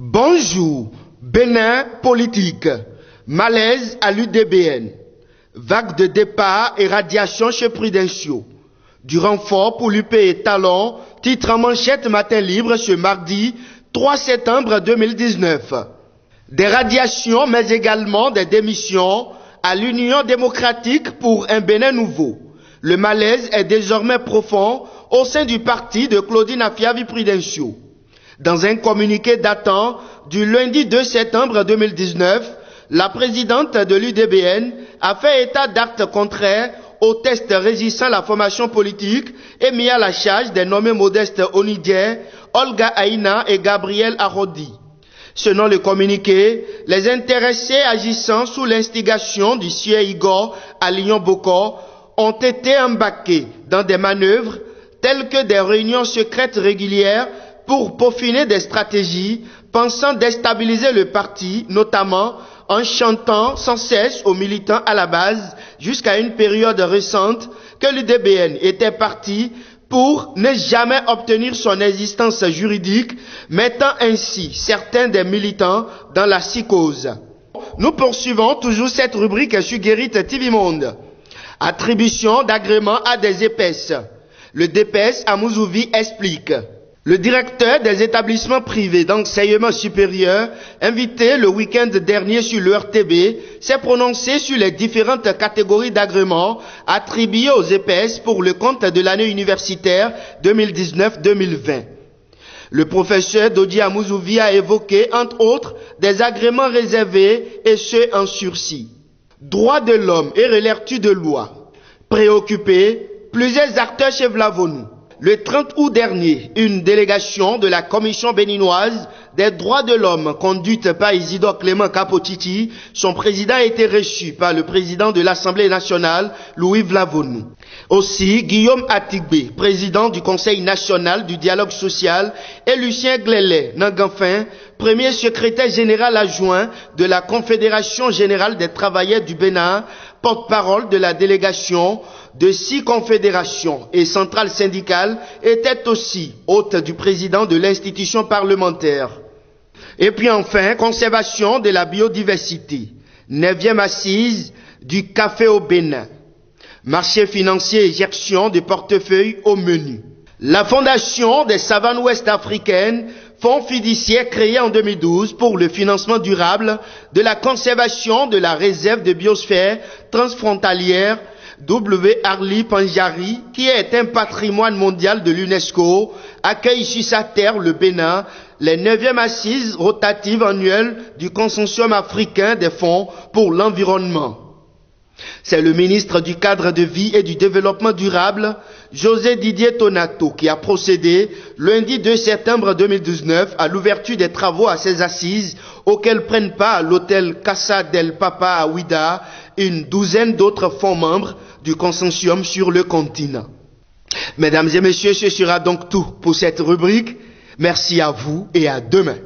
Bonjour, Bénin politique, malaise à l'UDBN, vague de départ et radiation chez Prudentiaux, du renfort pour l'UP et Talon, titre en manchette Matin Libre ce mardi 3 septembre 2019. Des radiations mais également des démissions à l'Union démocratique pour un Bénin nouveau. Le malaise est désormais profond au sein du parti de Claudine Afiavi-Prudentiaux. Dans un communiqué datant du lundi 2 septembre 2019, la présidente de l'UDBN a fait état d'actes contraires aux tests régissant la formation politique et mis à la charge des nommés Modeste Onidier, Olga Aïna et Gabriel Arodi. Selon le communiqué, les intéressés agissant sous l'instigation du sieur Igor à Lyon-Boko ont été embarqués dans des manœuvres telles que des réunions secrètes régulières pour peaufiner des stratégies pensant déstabiliser le parti, notamment en chantant sans cesse aux militants à la base jusqu'à une période récente que l'UDBN était parti pour ne jamais obtenir son existence juridique, mettant ainsi certains des militants dans la psychose. Nous poursuivons toujours cette rubrique sur Guérite TV Monde. Attribution d'agréments à des épaisses. Le DPS à Mouzouvi explique. Le directeur des établissements privés d'enseignement supérieur, invité le week-end dernier sur le RTB, s'est prononcé sur les différentes catégories d'agréments attribués aux EPS pour le compte de l'année universitaire 2019-2020. Le professeur Dodi Amouzouvi a évoqué, entre autres, des agréments réservés et ceux en sursis. Droits de l'homme et relève-tu de loi. Préoccupés, plusieurs acteurs chez Vlavonou. Le 30 août dernier, une délégation de la Commission béninoise des droits de l'homme, conduite par Isidore Clément Kapotiti, son président a été reçu par le président de l'Assemblée nationale, Louis Vlavonou. Aussi, Guillaume Atigbe, président du Conseil national du dialogue social, et Lucien Glélé Nanganfin, premier secrétaire général adjoint de la Confédération générale des travailleurs du Bénin, porte-parole de la délégation de 6 confédérations et centrales syndicales, était aussi hôte du président de l'institution parlementaire. Et puis enfin, conservation de la biodiversité, 9e assise du café au Bénin. Marché financier et gestion de portefeuille au menu. La Fondation des savanes ouest-africaines, fonds fiduciaire créé en 2012 pour le financement durable de la conservation de la réserve de biosphère transfrontalière W. Arli Panjari, qui est un patrimoine mondial de l'UNESCO, accueille sur sa terre, le Bénin, les 9e assises rotatives annuelles du consortium africain des fonds pour l'environnement. C'est le ministre du Cadre de vie et du Développement durable, José Didier Tonato, qui a procédé lundi 2 septembre 2019 à l'ouverture des travaux à ces assises auxquelles prennent part l'hôtel Casa del Papa à Ouida, une douzaine d'autres fonds membres du consortium sur le continent. Mesdames et messieurs, ce sera donc tout pour cette rubrique. Merci à vous et à demain.